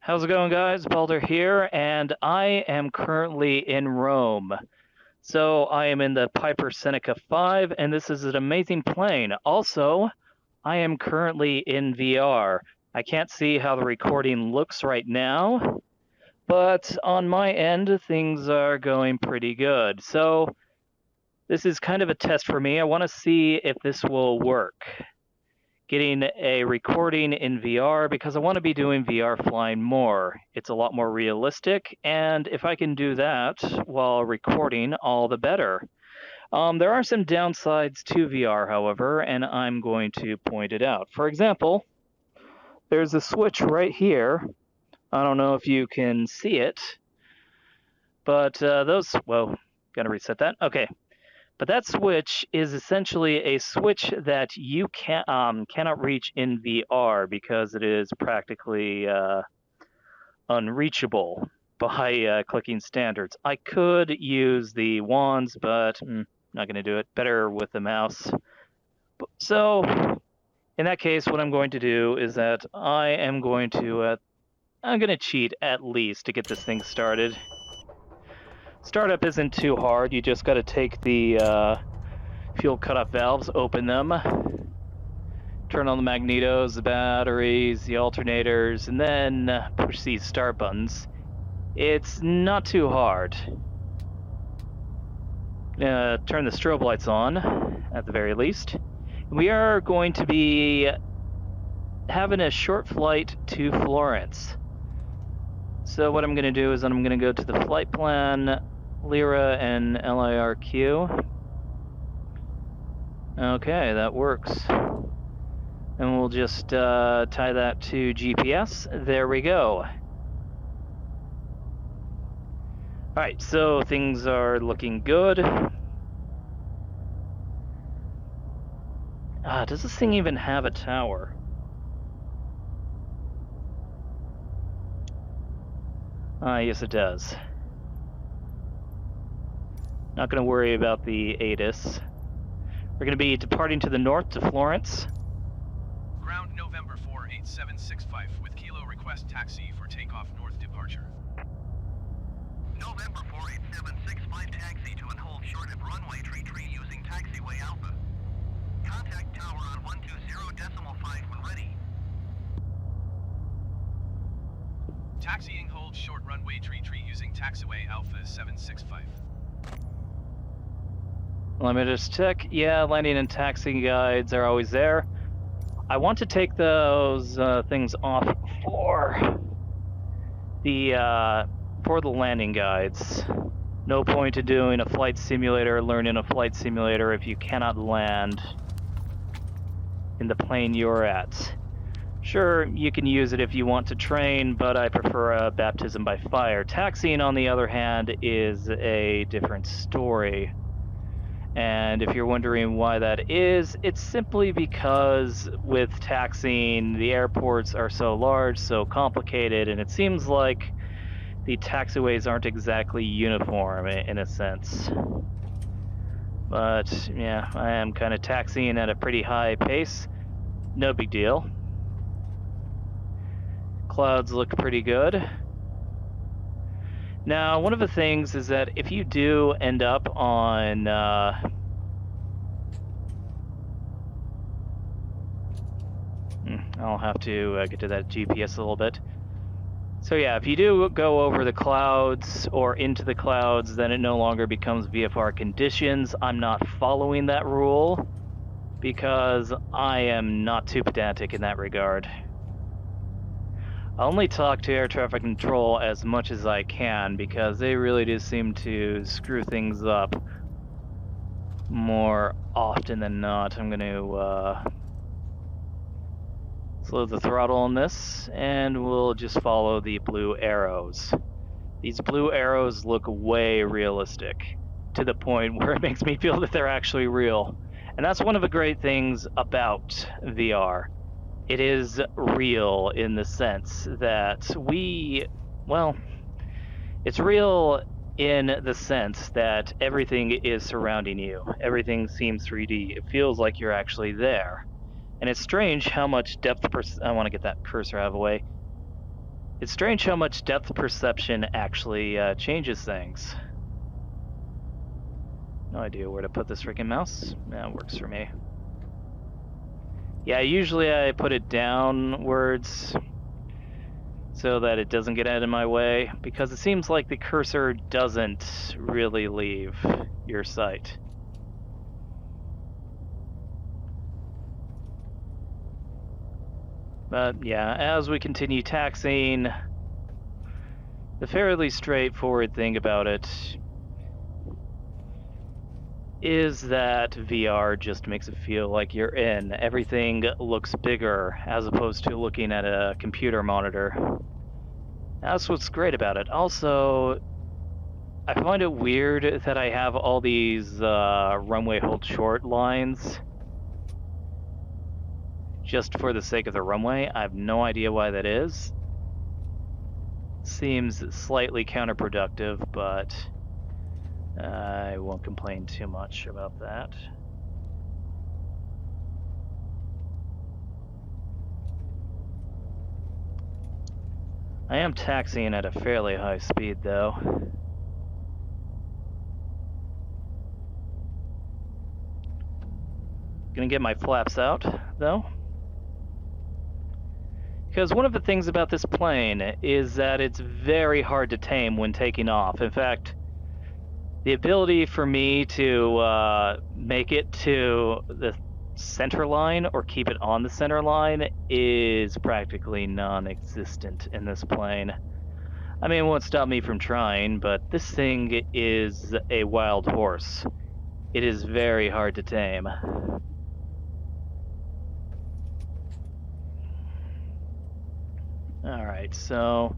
How's it going, guys? Baldur here, and I am currently in Rome. So I am in the Piper Seneca 5, and this is an amazing plane. Also, I am currently in VR. I can't see how the recording looks right now, but on my end, things are going pretty good. So this is kind of a test for me. I want to see if this will work. Getting a recording in VR because I want to be doing VR flying more. It's a lot more realistic, and if I can do that while recording, all the better. There are some downsides to VR, however, and I'm going to point it out. For example, there's a switch right here. I don't know if you can see it, but whoa, gotta reset that. Okay. But that switch is essentially a switch that you cannot reach in VR because it is practically unreachable by clicking standards. I could use the wands, but not going to do it. Better with the mouse. So, in that case, what I'm going to do is that I'm going to cheat at least to get this thing started. Startup isn't too hard. You just got to take the fuel cutoff valves, open them, turn on the magnetos, the batteries, the alternators, and then push these start buttons. It's not too hard. Turn the strobe lights on, at the very least. We are going to be having a short flight to Florence. So what I'm going to do is I'm going to go to the flight plan, Lyra and LIRQ. Okay, that works. And we'll just tie that to GPS. There we go. Alright, so things are looking good. Does this thing even have a tower? Yes it does. Not going to worry about the ATIS. We're going to be departing to the north to Florence. Ground November 48765 with Kilo request taxi for takeoff north departure. November 48765 taxi to and hold short of runway tree using taxiway Alpha. Contact tower on 120.5 when ready. Taxiing hold short runway tree using taxiway Alpha 765. Let me just check. Yeah, landing and taxiing guides are always there. I want to take those things off for the landing guides. No point in doing a flight simulator, learning a flight simulator if you cannot land in the plane you're at. Sure, you can use it if you want to train, but I prefer baptism by fire. Taxiing, on the other hand, is a different story. And if you're wondering why that is, it's simply because with taxiing, the airports are so large, so complicated, and it seems like the taxiways aren't exactly uniform in a sense. But yeah, I am kind of taxiing at a pretty high pace. No big deal. Clouds look pretty good. Now, one of the things is that if you do end up on I'll have to get to that GPS a little bit. So yeah, if you do go over the clouds or into the clouds, then it no longer becomes VFR conditions. I'm not following that rule because I am not too pedantic in that regard. I only talk to air traffic control as much as I can because they really do seem to screw things up more often than not. I'm going to slow the throttle on this and we'll just follow the blue arrows. These blue arrows look way realistic to the point where it makes me feel that they're actually real. And that's one of the great things about VR. It is real in the sense that it's real in the sense that everything is surrounding you. Everything seems 3D. It feels like you're actually there. And it's strange how much depth I want to get that cursor out of the way. It's strange how much depth perception actually changes things. No idea where to put this freaking mouse. Yeah, it works for me. Yeah, usually I put it downwards so that it doesn't get out of my way, because it seems like the cursor doesn't really leave your sight. But yeah, as we continue taxiing, the fairly straightforward thing about it is that VR just makes it feel like you're in. Everything looks bigger as opposed to looking at a computer monitor. That's what's great about it. Also, I find it weird that I have all these runway hold short lines just for the sake of the runway. I have no idea why that is. Seems slightly counterproductive, but I won't complain too much about that. I am taxiing at a fairly high speed, though. Gonna get my flaps out, though. Because one of the things about this plane is that it's very hard to tame when taking off. In fact, the ability for me to make it to the center line or keep it on the center line is practically non-existent in this plane. I mean, it won't stop me from trying, but this thing is a wild horse. It is very hard to tame. Alright, so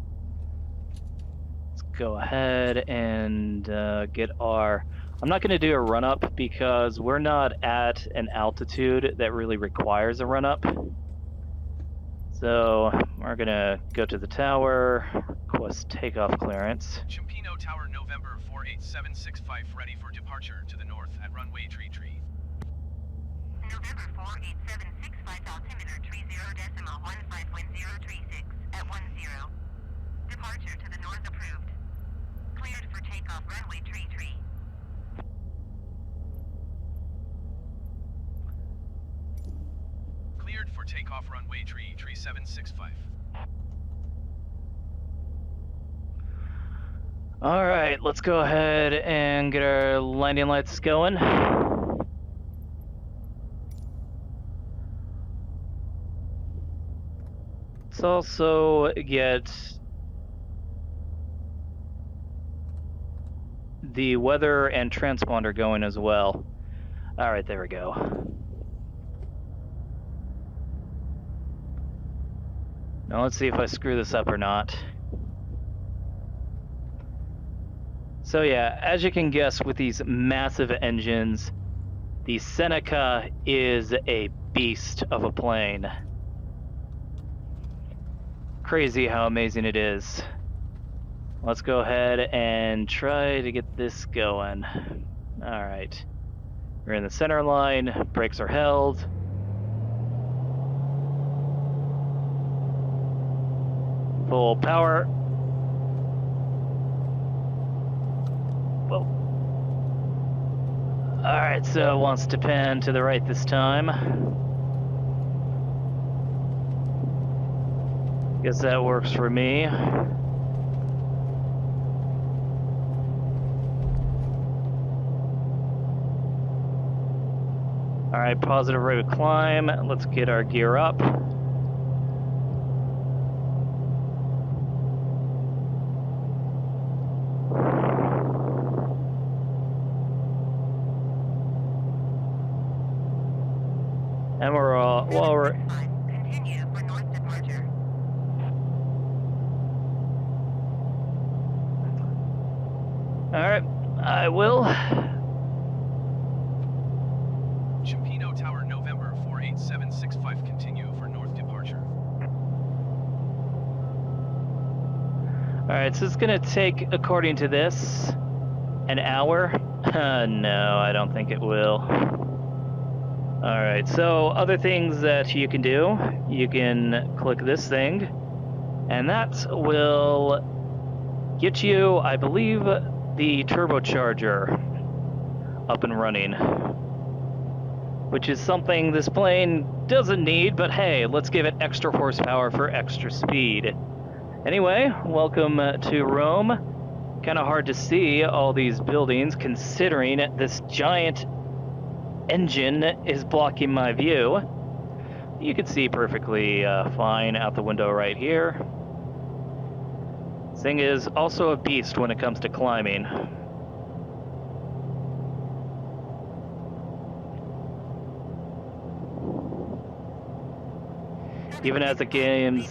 let's go ahead and get our... I'm not going to do a run-up because we're not at an altitude that really requires a run-up. So we're going to go to the tower, request takeoff clearance. Ciampino Tower, November 48765, ready for departure to the north at runway tree. November 48765, altimeter 30.151036 at 10. Departure to the north approved. Cleared for takeoff runway tree. Cleared for takeoff runway tree 765. Alright, let's go ahead and get our landing lights going. Let's also get the weather and transponder going as well. Alright, there we go. Now let's see if I screw this up or not. So yeah, as you can guess with these massive engines, the Seneca is a beast of a plane. Crazy how amazing it is. Let's go ahead and try to get this going. Alright. We're in the center line, brakes are held. Full power. Whoa. Alright, so it wants to pan to the right this time. Guess that works for me. Alright, positive rate of climb. Let's get our gear up. And we're all, well, we're... Continue for north departure. Alright, I will. Ciampino Tower, November 48765, continue for north departure. Alright, so it's gonna take, according to this, an hour. No, I don't think it will. Alright, so other things that you can do, you can click this thing, And that will get you, I believe, the turbocharger up and running. Which is something this plane doesn't need, but hey, let's give it extra horsepower for extra speed. Anyway, welcome to Rome. Kind of hard to see all these buildings considering this giant engine is blocking my view. You can see perfectly fine out the window right here. This thing is also a beast when it comes to climbing. Even as the game's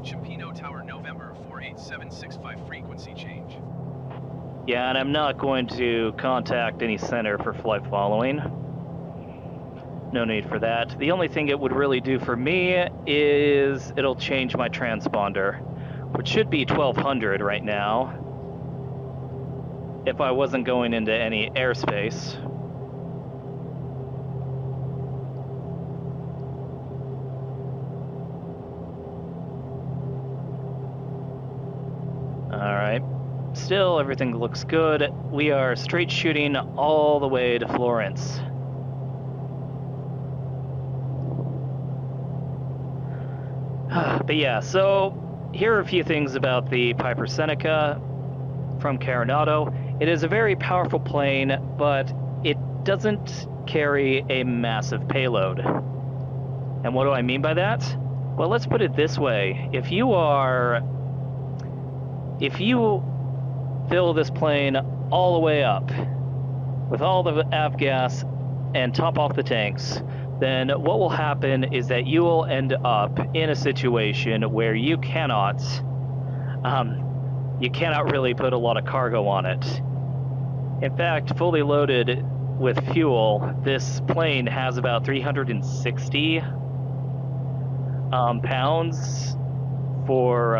Chimpino Tower, November 48765 frequency change. Yeah, and I'm not going to contact any center for flight following. No need for that. The only thing it would really do for me is it'll change my transponder, which should be 1200 right now, if I wasn't going into any airspace. Alright. Still, everything looks good. We are straight shooting all the way to Florence. But yeah, so here are a few things about the Piper Seneca from Carenado. It is a very powerful plane, but it doesn't carry a massive payload. And what do I mean by that? Well, let's put it this way. If you fill this plane all the way up with all the avgas and top off the tanks, then what will happen is that you will end up in a situation where you cannot really put a lot of cargo on it. In fact, fully loaded with fuel, this plane has about 360 pounds for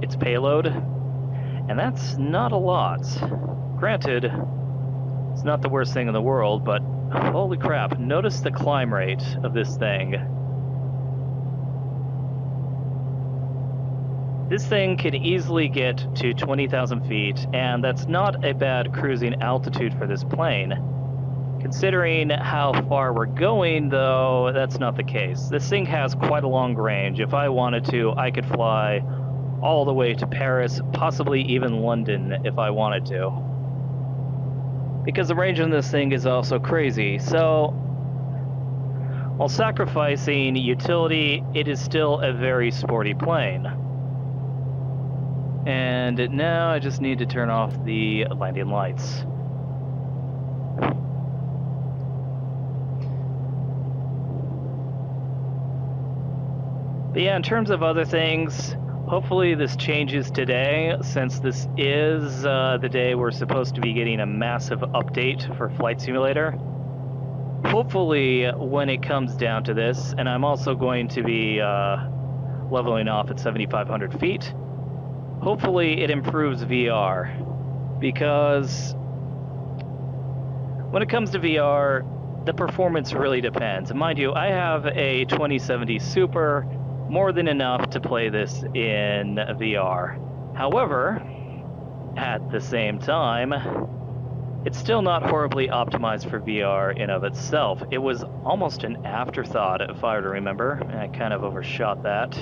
its payload, and that's not a lot. Granted, it's not the worst thing in the world, but holy crap, notice the climb rate of this thing. This thing can easily get to 20,000 feet, and that's not a bad cruising altitude for this plane. Considering how far we're going, though, that's not the case. This thing has quite a long range. If I wanted to, I could fly all the way to Paris, possibly even London if I wanted to. Because the range on this thing is also crazy. So, while sacrificing utility, it is still a very sporty plane. And now I just need to turn off the landing lights. But yeah, in terms of other things, hopefully this changes today, since this is the day we're supposed to be getting a massive update for Flight Simulator. Hopefully, when it comes down to this, and I'm also going to be leveling off at 7,500 feet, hopefully it improves VR. Because when it comes to VR, the performance really depends. Mind you, I have a 2070 Super, more than enough to play this in VR. However, at the same time, it's still not horribly optimized for VR in of itself. It was almost an afterthought, if I were to remember. I kind of overshot that.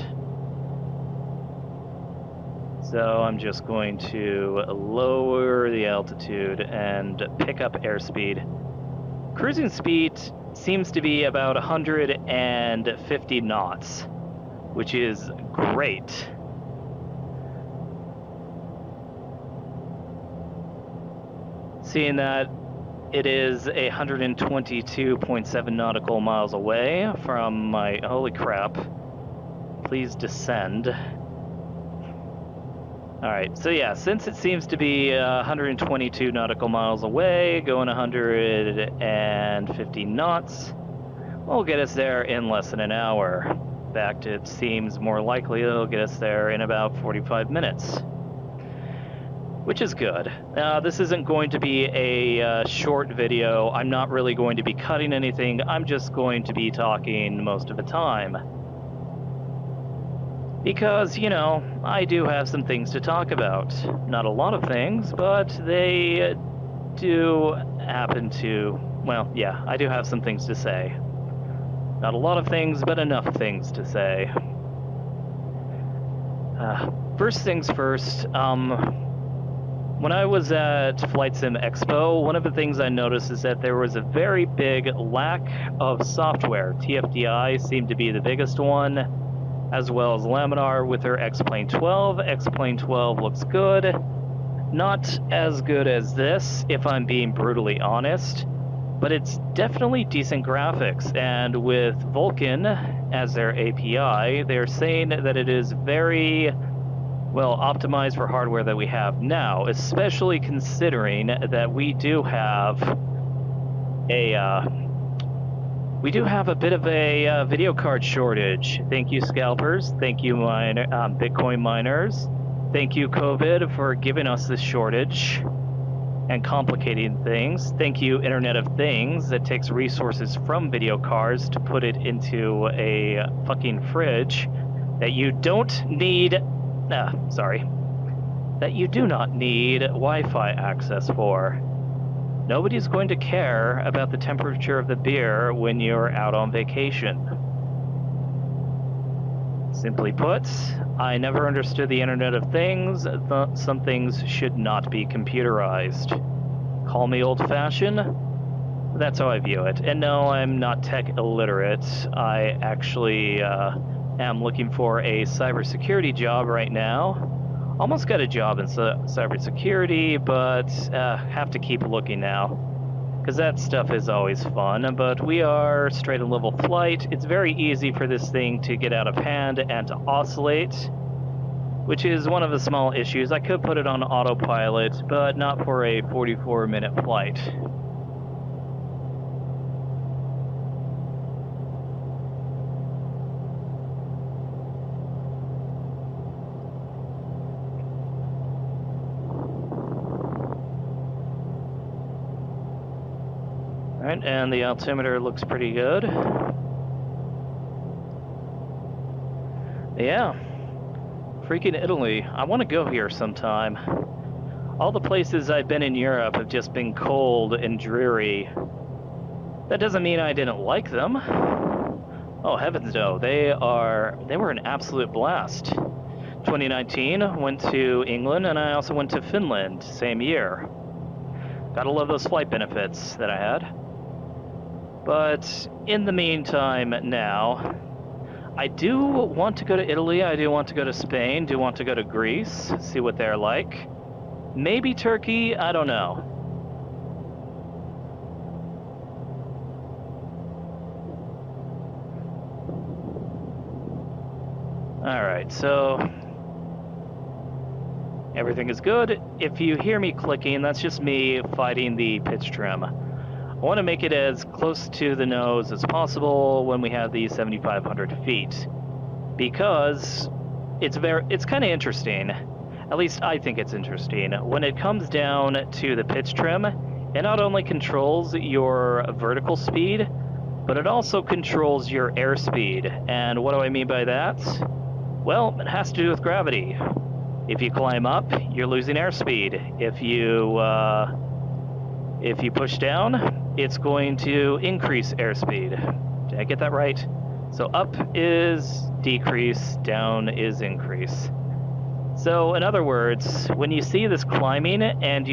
So I'm just going to lower the altitude and pick up airspeed. Cruising speed seems to be about 150 knots. Which is great. Seeing that it is 122.7 nautical miles away from my... Holy crap. Please descend. Alright, so yeah, since it seems to be 122 nautical miles away, going 150 knots, we'll get us there in less than an hour. In fact, it seems more likely it'll get us there in about 45 minutes. which is good. This isn't going to be a short video. I'm not really going to be cutting anything. I'm just going to be talking most of the time. Because, you know, I do have some things to talk about. Not a lot of things, but they do happen to... Well, yeah, I do have some things to say. Not a lot of things, but enough things to say. First things first, when I was at Flight Sim Expo, one of the things I noticed is that there was a very big lack of software. TFDI seemed to be the biggest one, as well as Laminar with their X-Plane 12. X-Plane 12 looks good. Not as good as this, if I'm being brutally honest, but it's definitely decent graphics, and with Vulkan as their API, they're saying that it is very well optimized for hardware that we have now, especially considering that we do have a bit of a video card shortage. Thank you, scalpers. Thank you, Bitcoin miners. Thank you, COVID, for giving us this shortage and complicating things. Thank you, Internet of Things, that takes resources from video cards to put it into a fucking fridge that you don't need... that you do not need Wi-Fi access for. Nobody's going to care about the temperature of the beer when you're out on vacation. Simply put, I never understood the Internet of Things. Some things should not be computerized. Call me old-fashioned, that's how I view it. And no, I'm not tech illiterate. I actually am looking for a cybersecurity job right now. Almost got a job in cybersecurity, but have to keep looking now. Because that stuff is always fun, but we are straight and level flight. It's very easy for this thing to get out of hand and to oscillate, which is one of the small issues. I could put it on autopilot, but not for a 44-minute flight. Alright, and the altimeter looks pretty good. Yeah. Freaking Italy. I want to go here sometime. All the places I've been in Europe have just been cold and dreary. That doesn't mean I didn't like them. Oh, heavens no. They were an absolute blast. 2019, went to England, and I also went to Finland, same year. Gotta love those flight benefits that I had. But in the meantime now, I do want to go to Italy, I do want to go to Spain, do want to go to Greece, see what they're like. Maybe Turkey, I don't know. Alright, so everything is good. If you hear me clicking, that's just me fighting the pitch trim. I want to make it as close to the nose as possible when we have these 7,500 feet, because it's kind of interesting. At least I think it's interesting. When it comes down to the pitch trim, it not only controls your vertical speed, but it also controls your airspeed. And what do I mean by that? Well, it has to do with gravity. If you climb up, you're losing airspeed. If you push down, it's going to increase airspeed. Did I get that right? So up is decrease, down is increase. So in other words, when you see this climbing and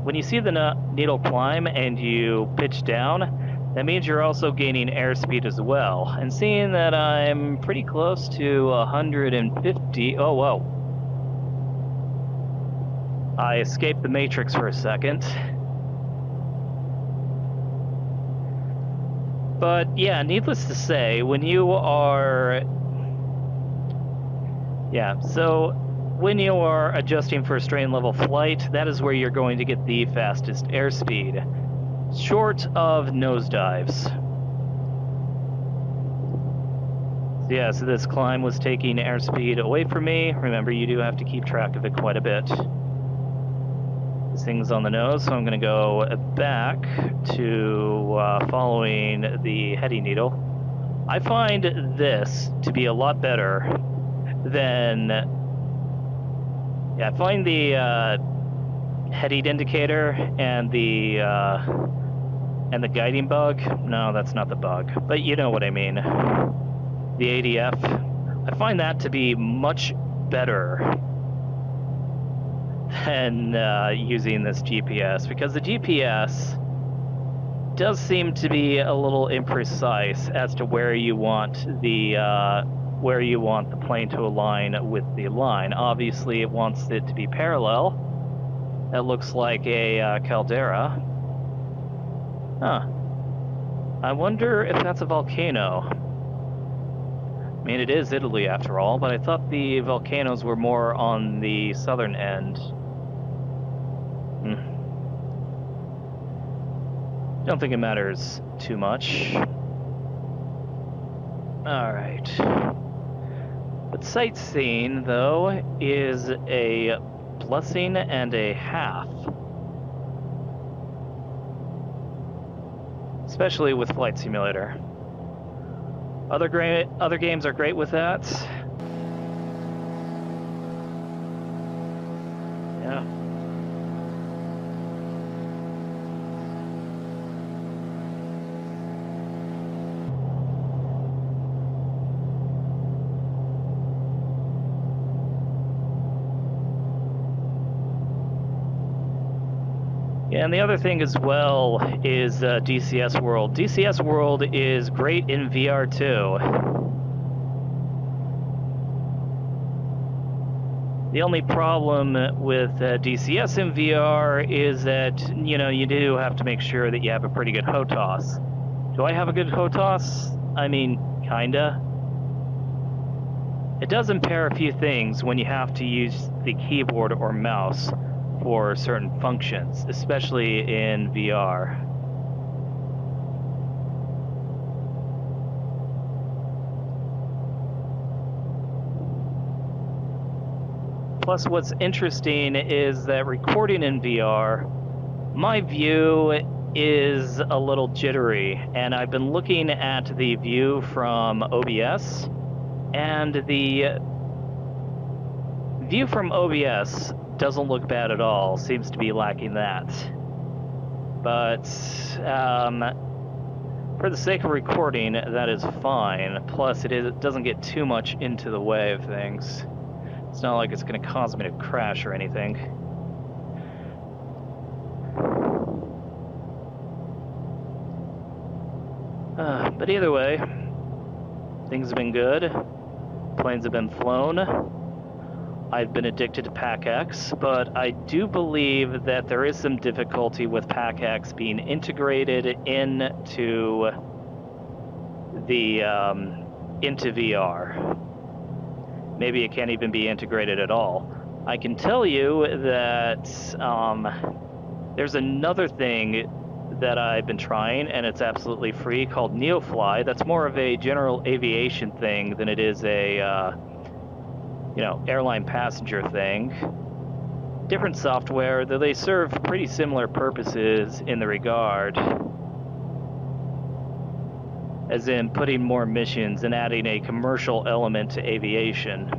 when you see the needle climb and you pitch down, that means you're also gaining airspeed as well. And seeing that I'm pretty close to 150, oh whoa. I escaped the matrix for a second. But yeah, needless to say, when you are... Yeah, so when you are adjusting for a straight and level flight, that is where you're going to get the fastest airspeed, short of nosedives. So yeah, so this climb was taking airspeed away from me. Remember, you do have to keep track of it quite a bit. This thing's on the nose, so I'm going to go back to following the heading needle. I find this to be a lot better than... Yeah, I find the heading indicator and the guiding bug. No, that's not the bug, but you know what I mean. The ADF. I find that to be much better than using this GPS, because the GPS does seem to be a little imprecise as to where you want the plane to align with the line. Obviously, it wants it to be parallel. That looks like a caldera. Huh. I wonder if that's a volcano. I mean, it is Italy after all, but I thought the volcanoes were more on the southern end. Don't think it matters too much. Alright. But sightseeing, though, is a blessing and a half. Especially with Flight Simulator. Other games are great with that. Yeah. Yeah, and the other thing as well is DCS World. DCS World is great in VR too. The only problem with DCS in VR is that, you know, you do have to make sure that you have a pretty good HOTAS. Do I have a good HOTAS? I mean, kinda. It does impair a few things when you have to use the keyboard or mouse for certain functions, especially in VR. Plus, what's interesting is that recording in VR, my view is a little jittery, and I've been looking at the view from OBS, and the view from OBS doesn't look bad at all, seems to be lacking that. But for the sake of recording, that is fine. Plus, it doesn't get too much into the way of things. It's not like it's going to cause me to crash or anything. But either way, things have been good. Planes have been flown. I've been addicted to PAC-X, but I do believe that there is some difficulty with PAC-X being integrated into the into VR. Maybe it can't even be integrated at all. I can tell you that there's another thing that I've been trying, and it's absolutely free, called NeoFly. That's more of a general aviation thing than it is a airline passenger thing. Different software, though they serve pretty similar purposes in the regard. As in putting more missions and adding a commercial element to aviation.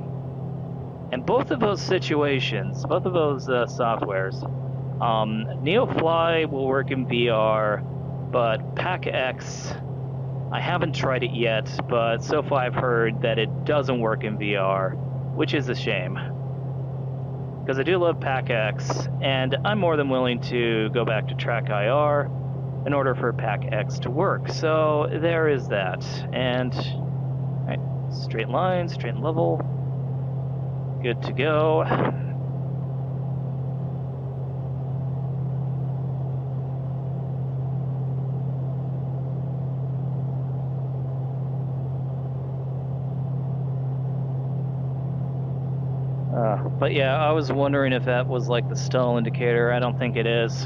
And both of those situations, both of those softwares, NeoFly will work in VR, but PAC-X, I haven't tried it yet, but so far I've heard that it doesn't work in VR, which is a shame. Because I do love PAC-X, and I'm more than willing to go back to Track IR in order for PAC-X to work. So there is that. And right, straight line, straight and level. Good to go. But yeah, I was wondering if that was like the stall indicator. I don't think it is.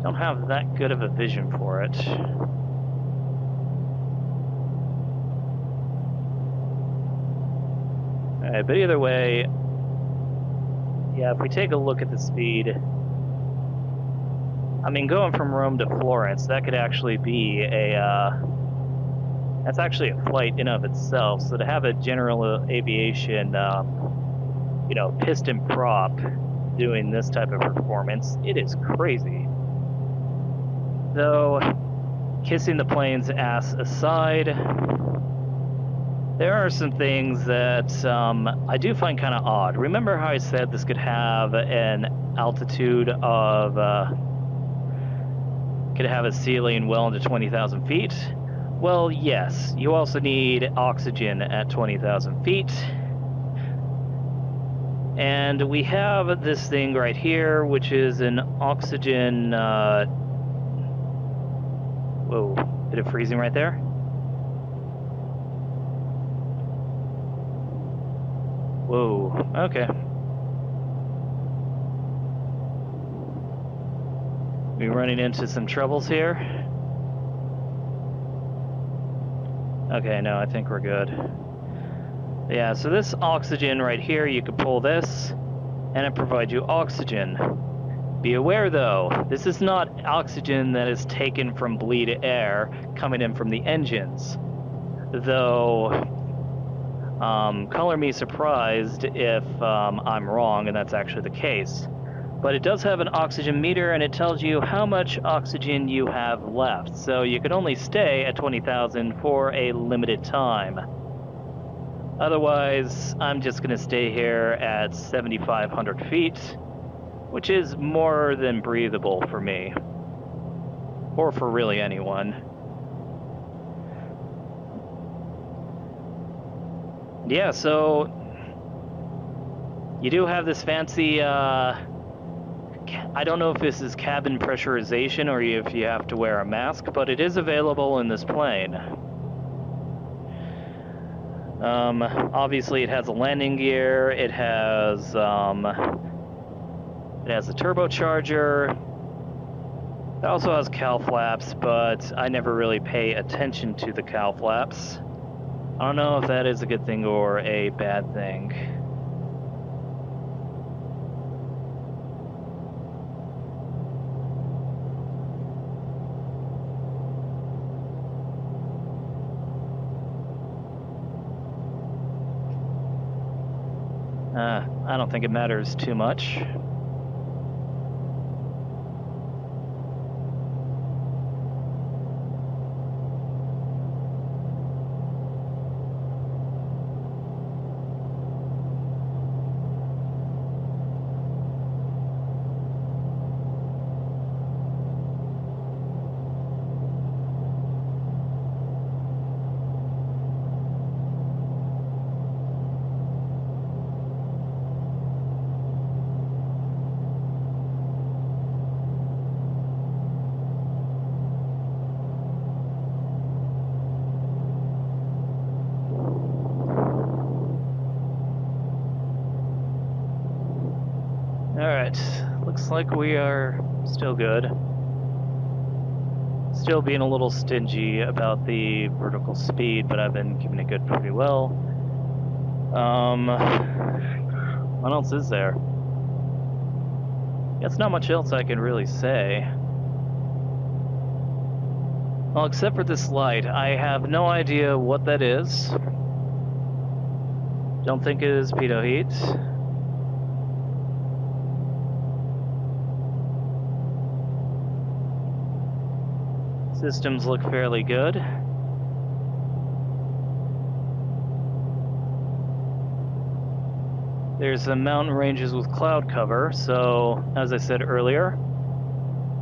Don't have that good of a vision for it. Alright, but either way, Yeah, if we take a look at the speed, I mean, going from Rome to Florence, that could actually be that's actually a flight in of itself. So to have a general aviation, piston prop doing this type of performance, it is crazy. Though, kissing the plane's ass aside, there are some things that I do find kind of odd. Remember how I said this could have an altitude of, could have a ceiling well into 20,000 feet? Well, yes, you also need oxygen at 20,000 feet. And we have this thing right here, which is an oxygen, whoa, bit of freezing right there. Whoa, okay. We running into some troubles here. Okay, no, I think we're good. Yeah, so this oxygen right here, you can pull this, and it provides you oxygen. Be aware though, this is not oxygen that is taken from bleed air coming in from the engines. Though, color me surprised if I'm wrong and that's actually the case. But it does have an oxygen meter, and it tells you how much oxygen you have left. So you can only stay at 20,000 for a limited time. Otherwise, I'm just going to stay here at 7,500 feet, which is more than breathable for me. Or for really anyone. Yeah, so you do have this fancy, I don't know if this is cabin pressurization or if you have to wear a mask, but it is available in this plane. Obviously it has a landing gear, it has a turbocharger, it also has cowl flaps, but I never really pay attention to the cowl flaps. I don't know if that is a good thing or a bad thing. I don't think it matters too much. Alright, looks like we are still good. Still being a little stingy about the vertical speed, but I've been keeping it good pretty well. What else is there? Guess not much else I can really say. Well, except for this light, I have no idea what that is. Don't think it is pitot heat. Systems look fairly good. There's some mountain ranges with cloud cover, so as I said earlier,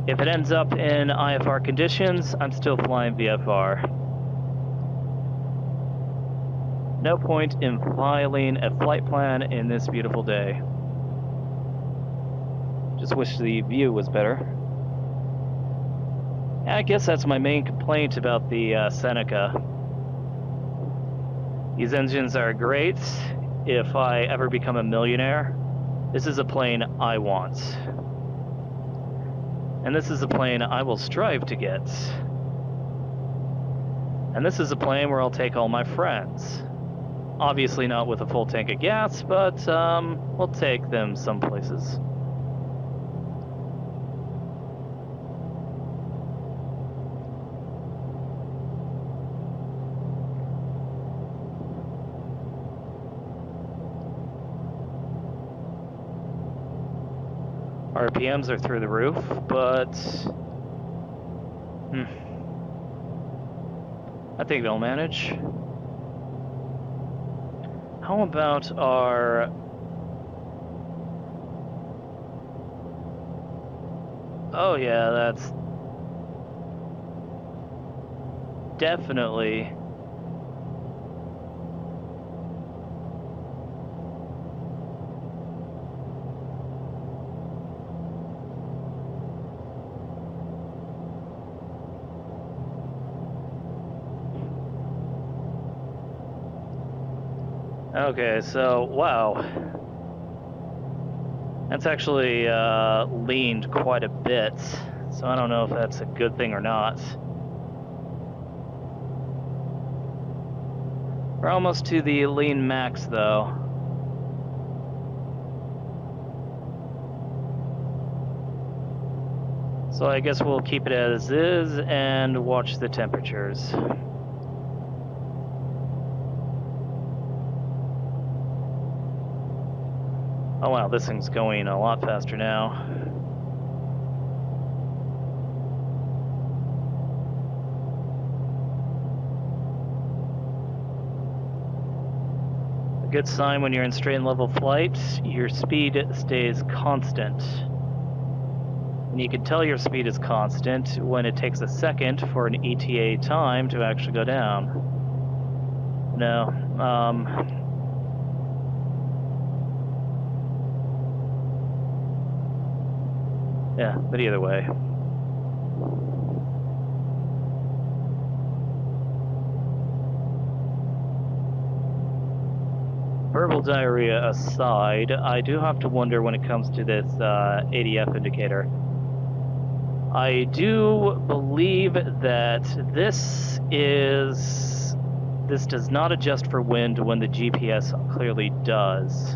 if it ends up in IFR conditions, I'm still flying VFR. No point in filing a flight plan in this beautiful day. Just wish the view was better. I guess that's my main complaint about the Seneca. These engines are great. If I ever become a millionaire, this is a plane I want. And this is a plane I will strive to get. And this is a plane where I'll take all my friends. Obviously not with a full tank of gas, but we'll take them some places. RPMs are through the roof, but I think they'll manage. How about our... Oh yeah, that's definitely... Okay, so, wow. That's actually leaned quite a bit, so I don't know if that's a good thing or not. We're almost to the lean max, though. So I guess we'll keep it as is and watch the temperatures. Oh wow, this thing's going a lot faster now. A good sign when you're in straight and level flight, your speed stays constant. And you can tell your speed is constant when it takes a second for an ETA time to actually go down. No, yeah, but either way. Verbal diarrhea aside, I do have to wonder when it comes to this ADF indicator. I do believe that this does not adjust for wind when the GPS clearly does.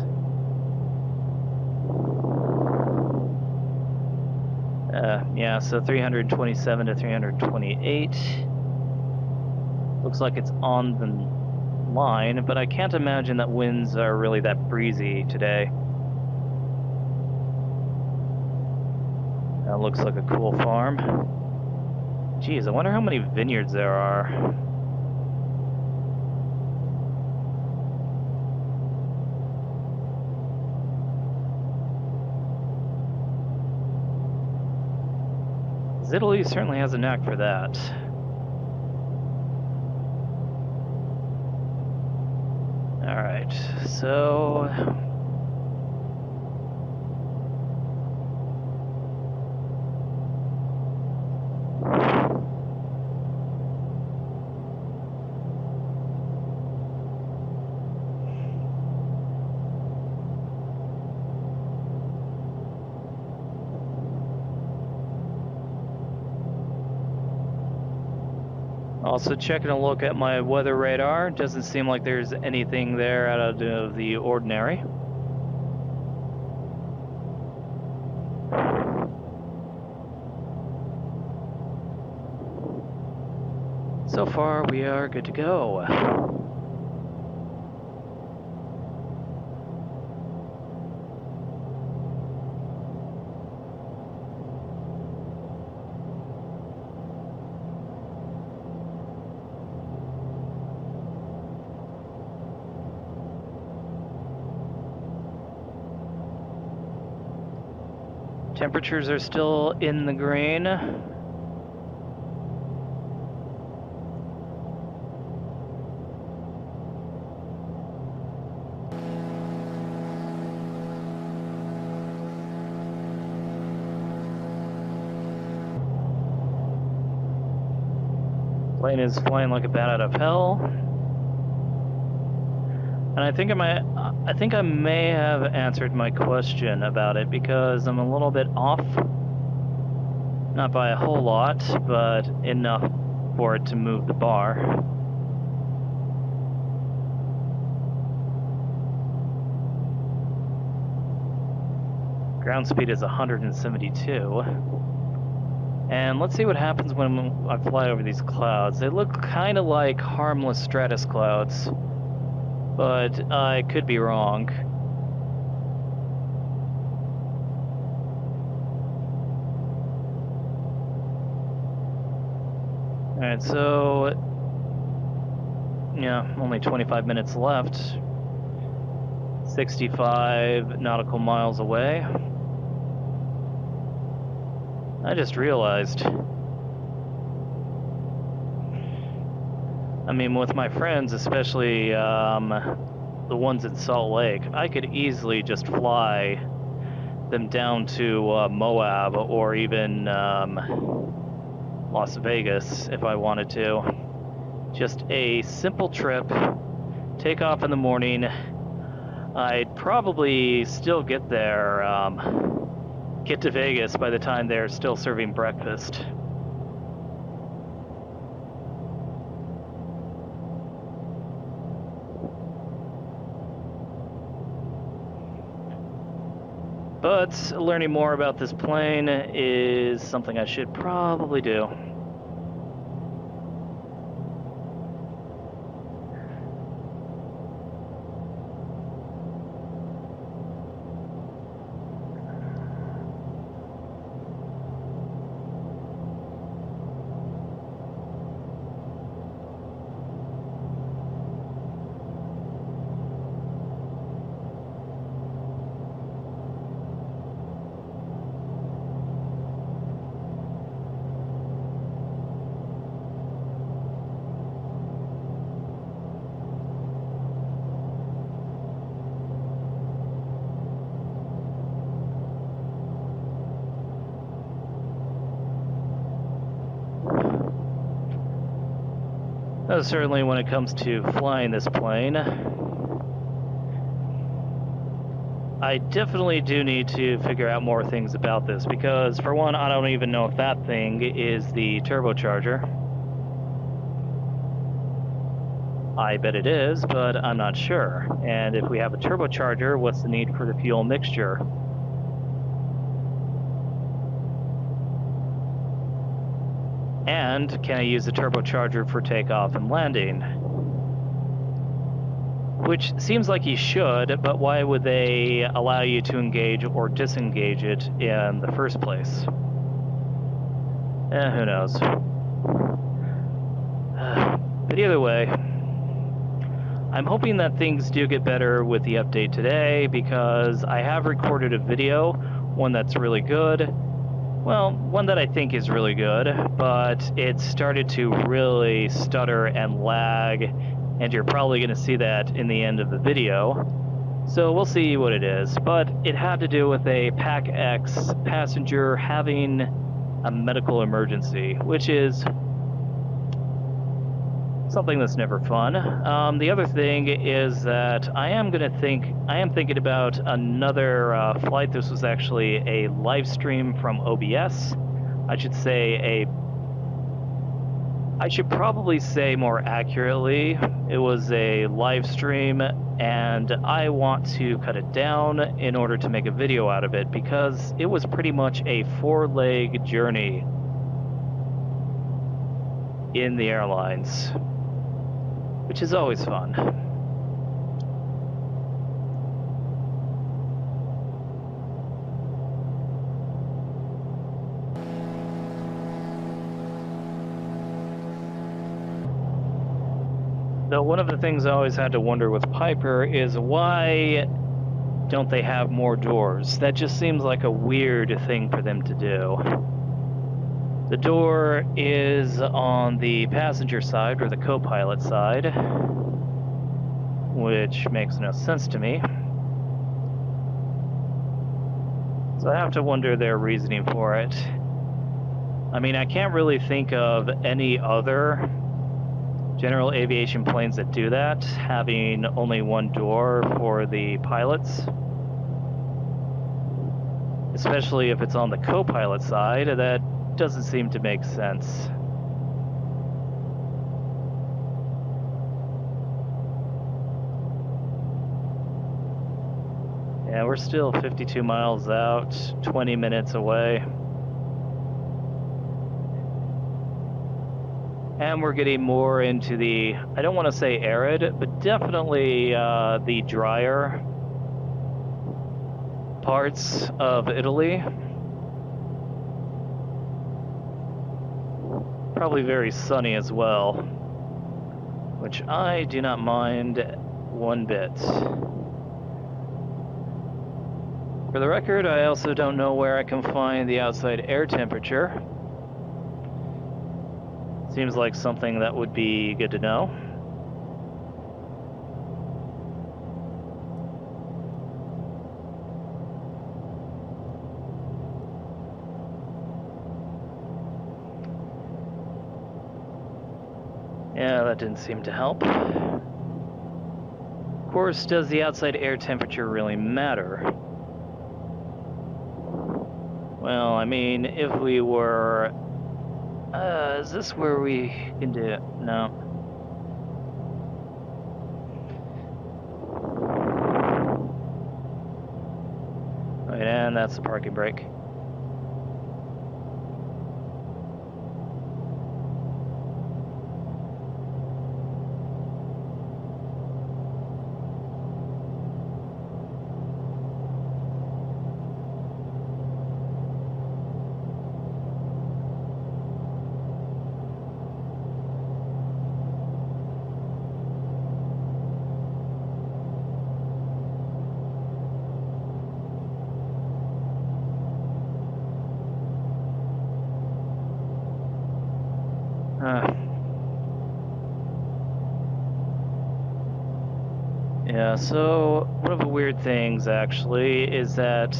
Yeah, so 327 to 328. Looks like it's on the line, but I can't imagine that winds are really that breezy today. That looks like a cool farm. Geez, I wonder how many vineyards there are. Italy certainly has a knack for that. Alright, so... Also checking a look at my weather radar. Doesn't seem like there's anything there out of the ordinary. So far, we are good to go. Temperatures are still in the green. Plane is flying like a bat out of hell. And I think I may have answered my question about it because I'm a little bit off. Not by a whole lot, but enough for it to move the bar. Ground speed is 172. And let's see what happens when I fly over these clouds. They look kind of like harmless stratus clouds, but I could be wrong. Alright, so yeah, only 25 minutes left. 65 nautical miles away. I just realized. I mean, with my friends, especially the ones in Salt Lake, I could easily just fly them down to Moab or even Las Vegas if I wanted to. Just a simple trip, take off in the morning. I'd probably still get there, get to Vegas by the time they're still serving breakfast. But learning more about this plane is something I should probably do. Certainly when it comes to flying this plane, I definitely do need to figure out more things about this, because for one, I don't even know if that thing is the turbocharger. I bet it is, but I'm not sure. And if we have a turbocharger, what's the need for the fuel mixture? And can I use the turbocharger for takeoff and landing? Which seems like you should, but why would they allow you to engage or disengage it in the first place? Who knows? But either way, I'm hoping that things do get better with the update today, because I have recorded a video, one that's really good. Well, one that I think is really good, but it started to really stutter and lag, and you're probably going to see that in the end of the video. So we'll see what it is, but it had to do with a Pack X passenger having a medical emergency, which is something that's never fun. The other thing is that I am thinking about another flight. This was actually a live stream from OBS. I should probably say more accurately, it was a live stream, and I want to cut it down in order to make a video out of it, because it was pretty much a 4-leg journey in the airlines, which is always fun. Though one of the things I always had to wonder with Piper is why don't they have more doors? That just seems like a weird thing for them to do. The door is on the passenger side, or the co-pilot side, which makes no sense to me. So I have to wonder their reasoning for it. I mean, I can't really think of any other general aviation planes that do that, having only one door for the pilots. Especially if it's on the co-pilot side, that doesn't seem to make sense. And we're still 52 miles out, 20 minutes away. And we're getting more into the, I don't want to say arid, but definitely the drier parts of Italy. Probably very sunny as well, which I do not mind one bit. For the record, I also don't know where I can find the outside air temperature. Seems like something that would be good to know. Yeah, that didn't seem to help. Of course, does the outside air temperature really matter? Well, I mean, if we were... is this where we can do it? No. Right, and that's the parking brake. Yeah, so one of the weird things actually is that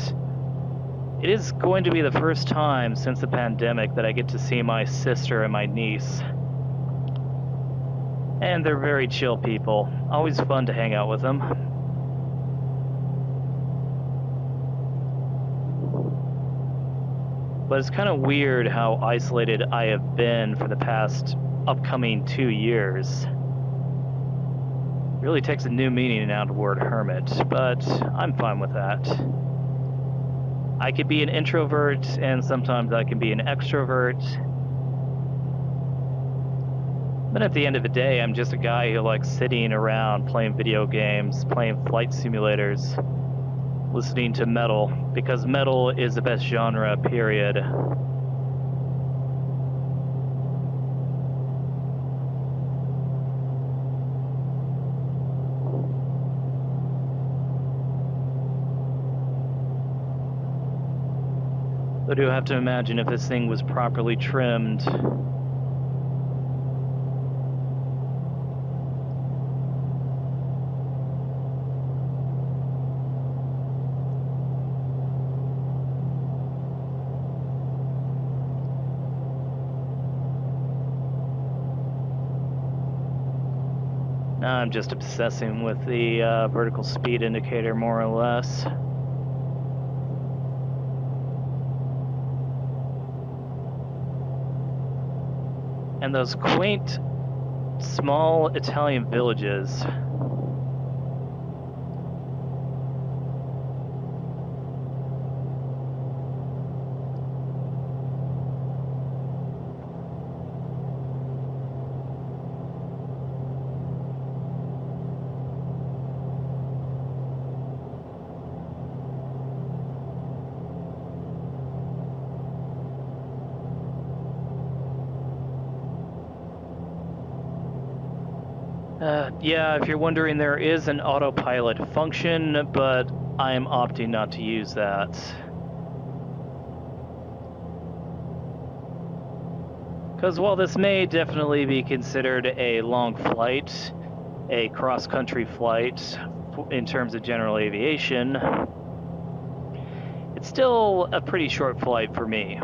it is going to be the first time since the pandemic that I get to see my sister and my niece. And they're very chill people. Always fun to hang out with them. But it's kind of weird how isolated I have been for the past upcoming 2 years. Really takes a new meaning out of the word hermit, but I'm fine with that. I could be an introvert, and sometimes I can be an extrovert. But at the end of the day, I'm just a guy who likes sitting around playing video games, playing flight simulators, listening to metal, because metal is the best genre, period. I do have to imagine if this thing was properly trimmed. Now I'm just obsessing with the vertical speed indicator, more or less. And those quaint, small Italian villages. Yeah, if you're wondering, there is an autopilot function, but I'm opting not to use that. Because while this may definitely be considered a long flight, a cross-country flight in terms of general aviation, it's still a pretty short flight for me.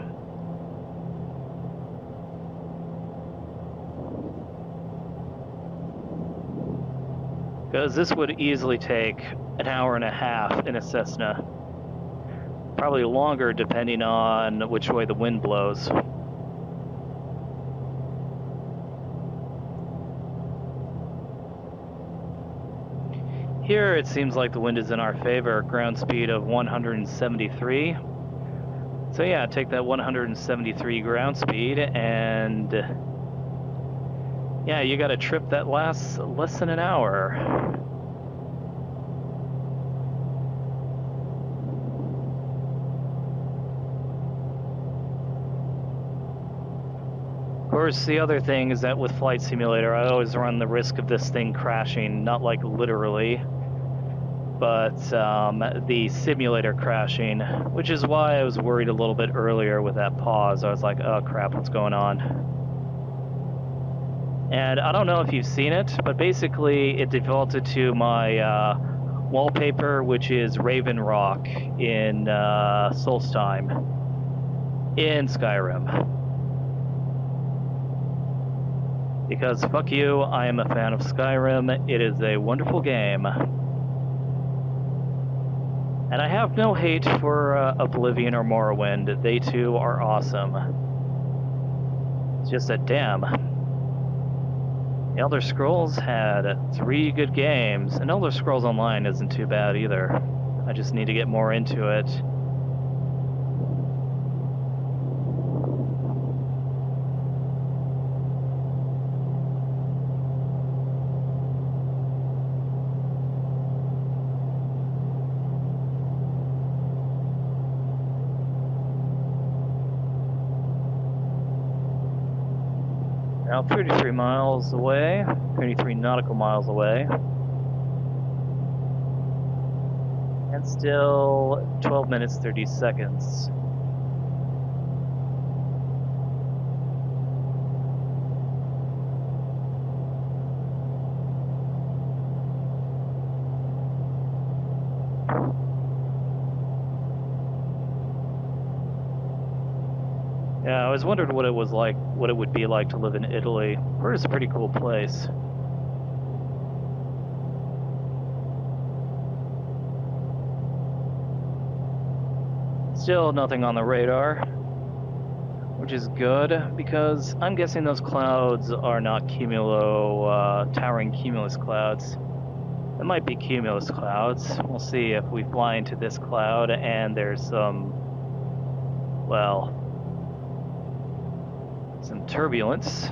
Because this would easily take an hour and a half in a Cessna. Probably longer depending on which way the wind blows. Here it seems like the wind is in our favor, ground speed of 173. So yeah, take that 173 ground speed and yeah, you got a trip that lasts less than an hour. Of course, the other thing is that with Flight Simulator, I always run the risk of this thing crashing, not like literally, but the simulator crashing, which is why I was worried a little bit earlier with that pause. I was like, oh crap, what's going on? And I don't know if you've seen it, but basically it defaulted to my wallpaper, which is Raven Rock in Solstheim in Skyrim. Because fuck you, I am a fan of Skyrim. It is a wonderful game. And I have no hate for Oblivion or Morrowind. They too are awesome. It's just that damn. The Elder Scrolls had 3 good games, and Elder Scrolls Online isn't too bad either. I just need to get more into it. Now 33 miles away, 33 nautical miles away, and still 12 minutes 30 seconds. Yeah, I always wondered what it was like, what it would be like to live in Italy. It's a pretty cool place. Still nothing on the radar, which is good because I'm guessing those clouds are not towering cumulus clouds. It might be cumulus clouds. We'll see if we fly into this cloud and there's some, well, some turbulence.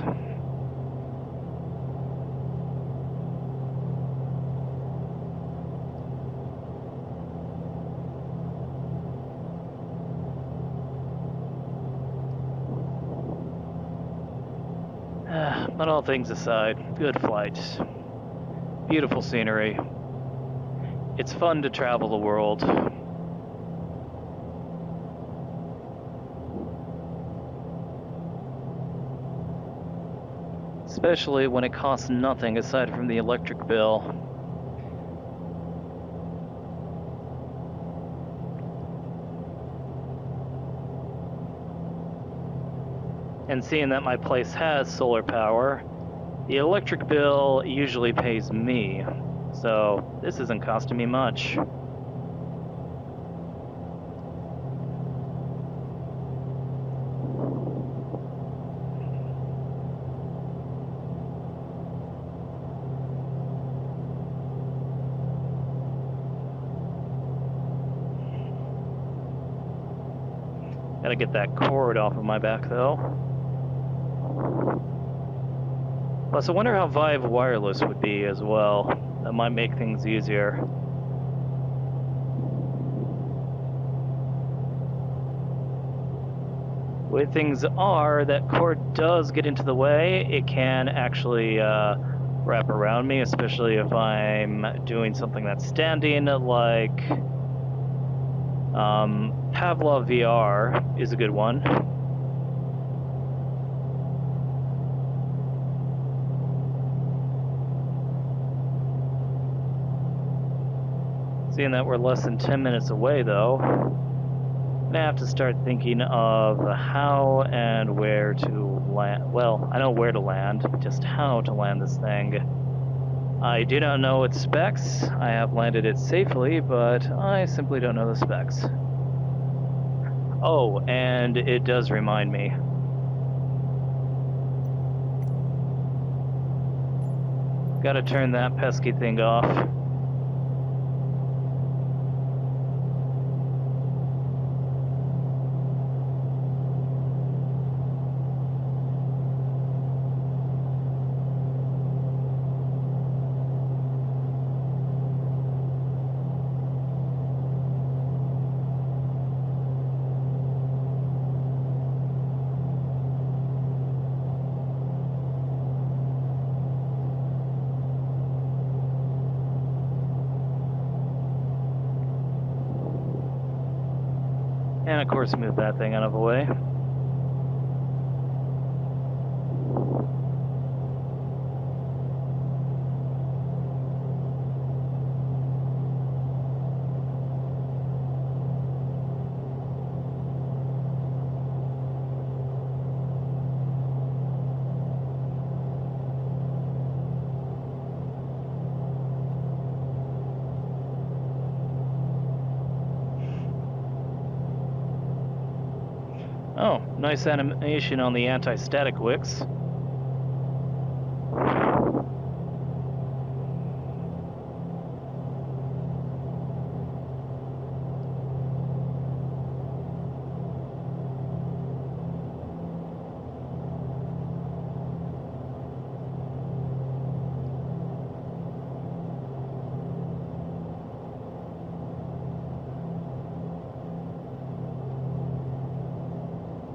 But all things aside, good flight. Beautiful scenery. It's fun to travel the world. Especially when it costs nothing aside from the electric bill. And seeing that my place has solar power, the electric bill usually pays me, so this isn't costing me much. Gotta get that cord off of my back though. Plus, I wonder how Vive wireless would be as well. That might make things easier. The way things are, that cord does get into the way. It can actually wrap around me, especially if I'm doing something that's standing, like Pavlov VR is a good one. Seeing that we're less than 10 minutes away though, I'm gonna have to start thinking of how and where to land. Well, I know where to land, just how to land this thing. I do not know its specs. I have landed it safely, but I simply don't know the specs. Oh, and it does remind me. Gotta turn that pesky thing off. And of course move that thing out of the way. Oh, nice animation on the anti-static wicks.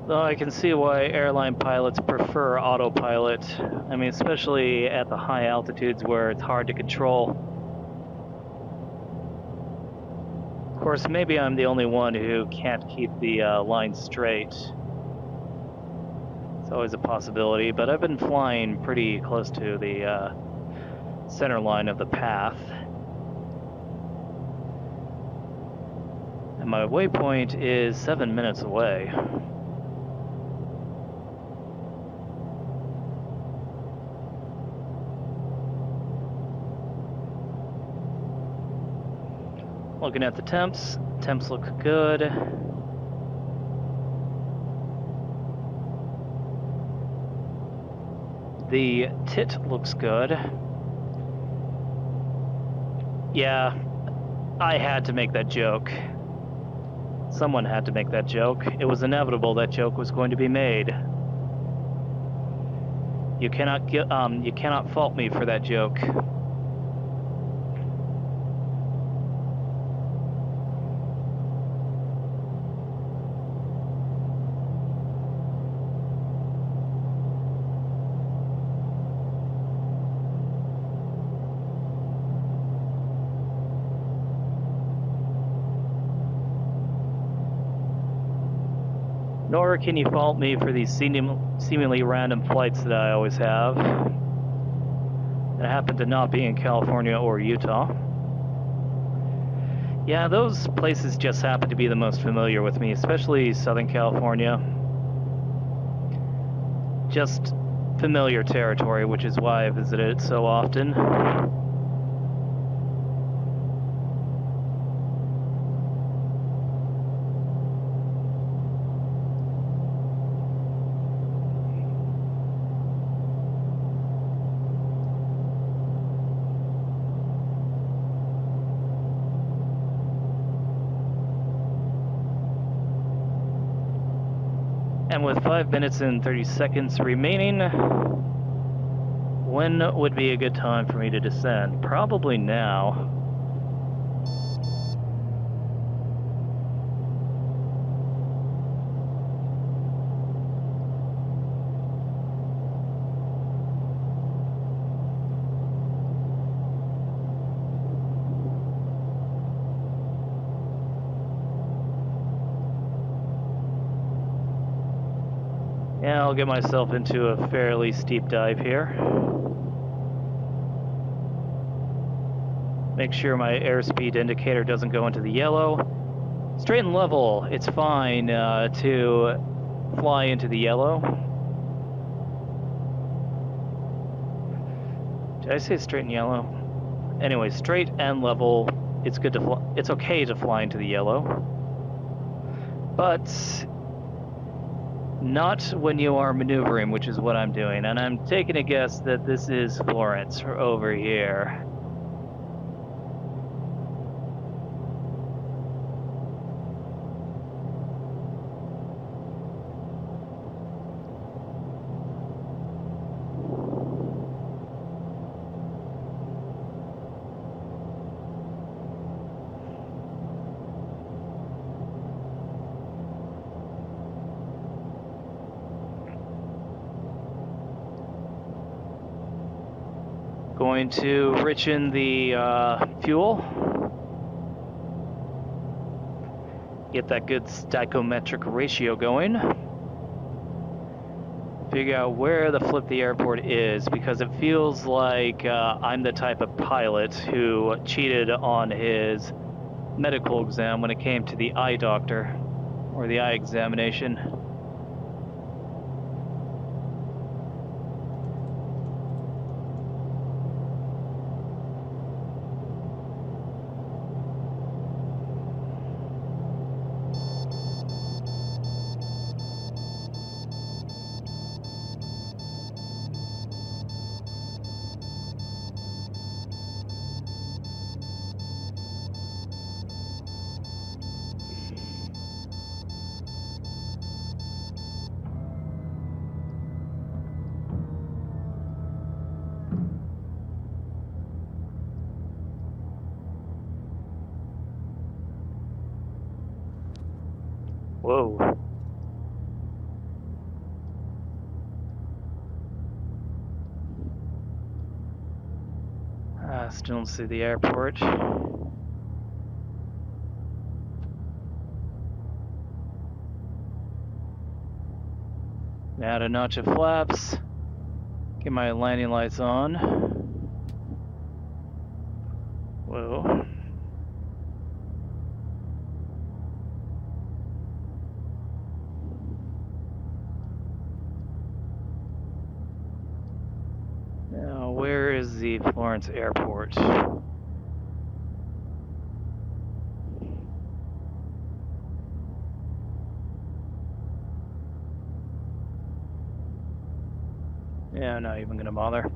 Though I can see why airline pilots prefer autopilot. I mean, especially at the high altitudes where it's hard to control. Of course, maybe I'm the only one who can't keep the line straight. It's always a possibility, but I've been flying pretty close to the center line of the path. And my waypoint is 7 minutes away. Looking at the temps look good. The tit looks good. Yeah, I had to make that joke. Someone had to make that joke. It was inevitable that joke was going to be made. You cannot fault me for that joke. Nor can you fault me for these seemingly random flights that I always have. And I happen to not be in California or Utah. Yeah, those places just happen to be the most familiar with me, especially Southern California. Just familiar territory, which is why I visit it so often. And with 5 minutes and 30 seconds remaining, when would be a good time for me to descend? Probably now. Yeah, I'll get myself into a fairly steep dive here. Make sure my airspeed indicator doesn't go into the yellow. Straight and level, it's fine to fly into the yellow. Did I say straight and yellow? Anyway, straight and level, it's good to fly. It's okay to fly into the yellow. But not when you are maneuvering, which is what I'm doing. And I'm taking a guess that this is Florence over here. Going to richen the fuel. Get that good stoichiometric ratio going. Figure out where the flip the airport is, because it feels like I'm the type of pilot who cheated on his medical exam when it came to the eye doctor, or the eye examination. Whoa. Still don't see the airport. Add a notch of flaps. Get my landing lights on. Whoa. Now, where is the Florence airport? Yeah, I'm not even gonna bother.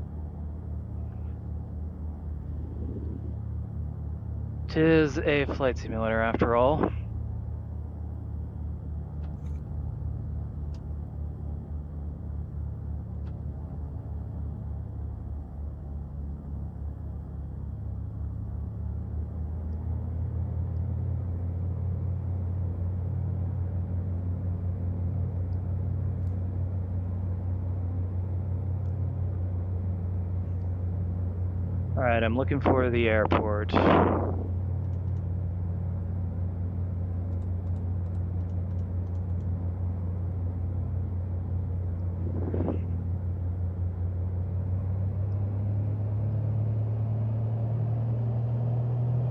Tis a flight simulator after all. Alright, I'm looking for the airport.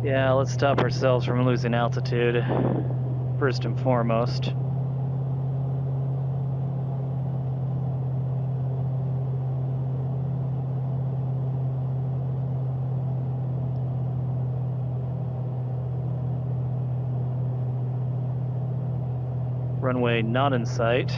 Yeah, let's stop ourselves from losing altitude, first and foremost. Runway not in sight.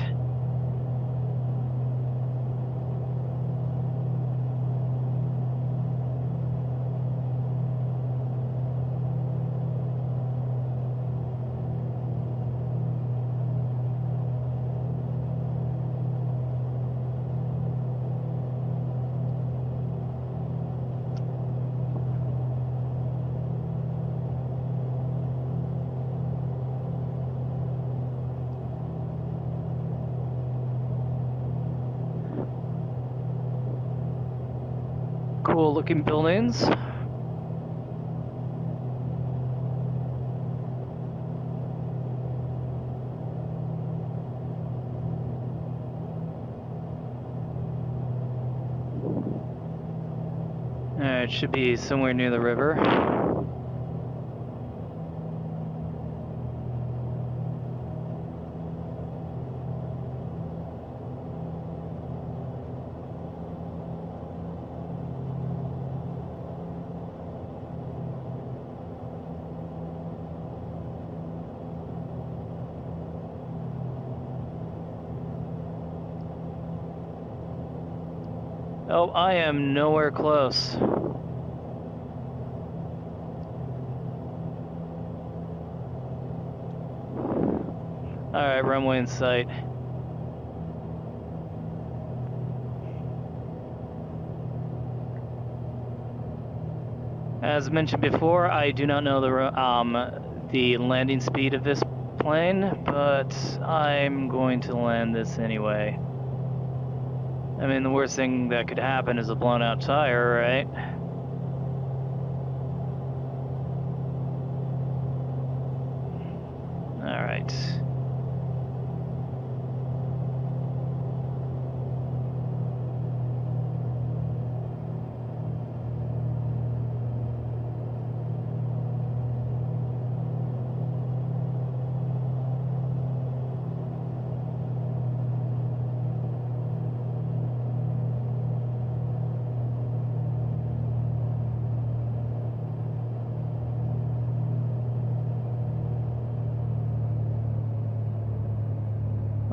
Cool looking buildings. It should be somewhere near the river. Oh, I am nowhere close. Alright, runway in sight. As mentioned before, I do not know the landing speed of this plane, but I'm going to land this anyway. I mean, the worst thing that could happen is a blown out tire, right?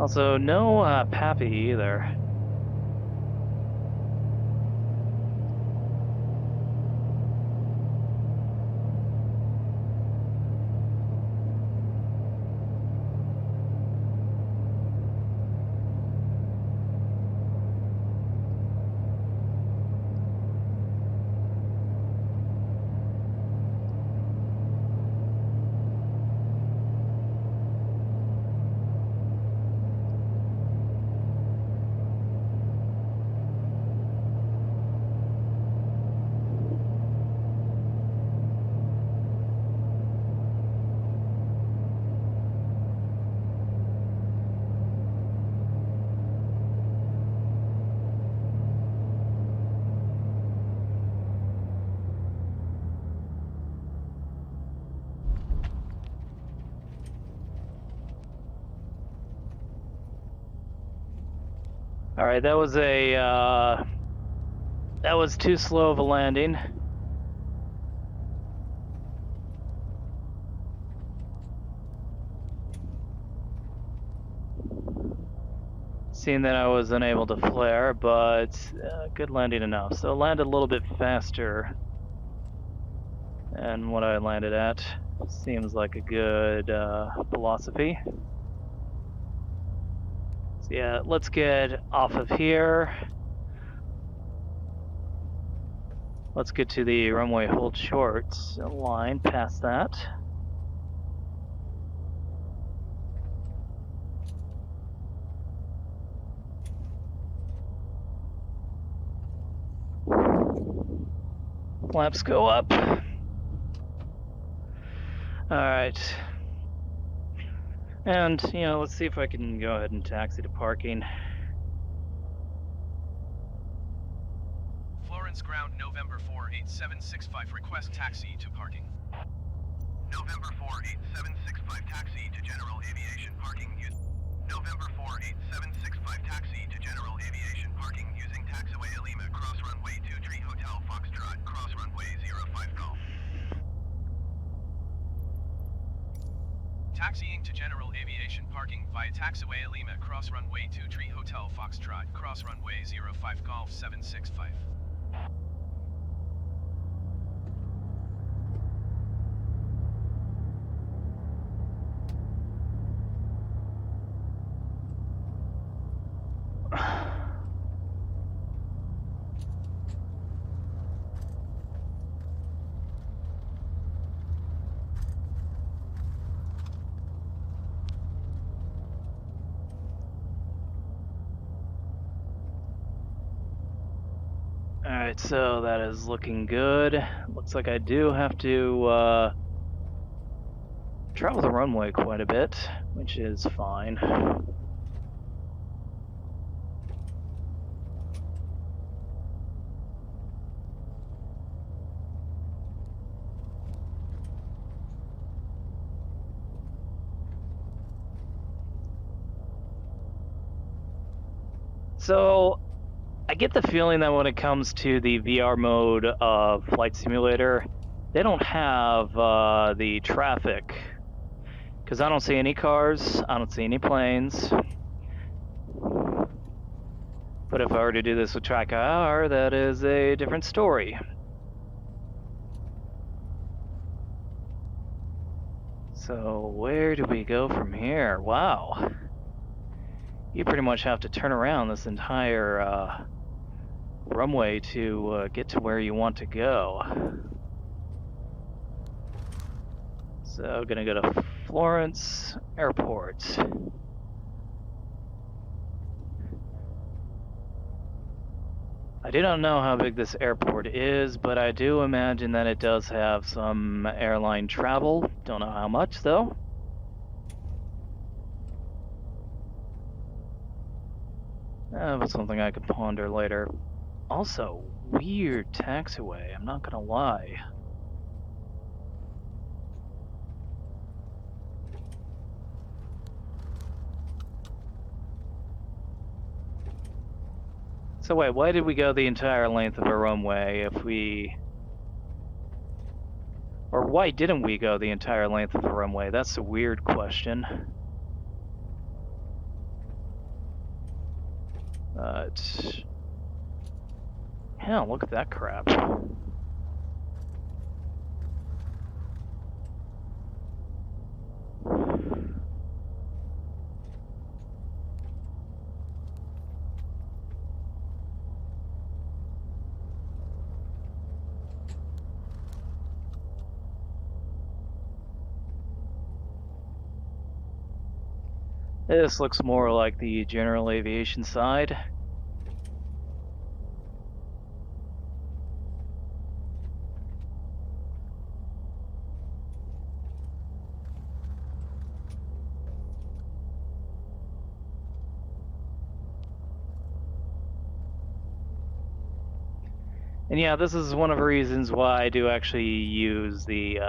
Also, no Pappy either. All right, that was that was too slow of a landing. Seeing that I was unable to flare, but good landing enough. So landed a little bit faster than what I landed at. Seems like a good philosophy. So yeah, let's get off of here. Let's get to the runway hold short line past that. Flaps go up. All right. And, you know, let's see if I can go ahead and taxi to parking. Florence ground November 48765. Request taxi to parking. November 48765 taxi to General Aviation parking November 48765 taxi to General Aviation parking using taxiway Lima cross runway 23 Hotel Foxtrot cross runway 05 Golf. Taxiing to General Aviation parking via taxiway Lima cross runway 23 Hotel Foxtrot cross runway 05 Golf 765. Alright, so that is looking good. Looks like I do have to travel the runway quite a bit, which is fine. So, I get the feeling that when it comes to the VR mode of Flight Simulator, they don't have the traffic. Because I don't see any cars, I don't see any planes. But if I were to do this with Track IR, that is a different story. So where do we go from here? Wow. You pretty much have to turn around this entire runway to get to where you want to go. So gonna go to Florence Airport. I do not know how big this airport is, but I do imagine that it does have some airline travel. Don't know how much though. But something I could ponder later. Also, weird taxiway, I'm not gonna lie. So wait, why did we go the entire length of a runway if we... Or why didn't we go the entire length of the runway? That's a weird question. Yeah, look at that crap. This looks more like the general aviation side. And yeah, this is one of the reasons why I do actually use the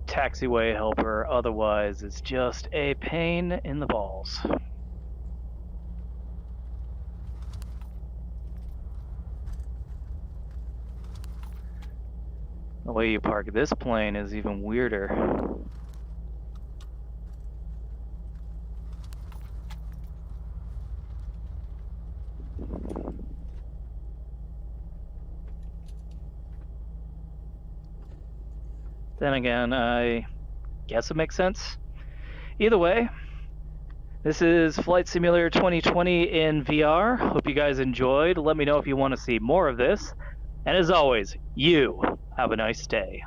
taxiway helper. Otherwise, it's just a pain in the balls. The way you park this plane is even weirder. Then again, I guess it makes sense. Either way, this is Flight Simulator 2020 in VR. Hope you guys enjoyed. Let me know if you want to see more of this. And as always, you have a nice day.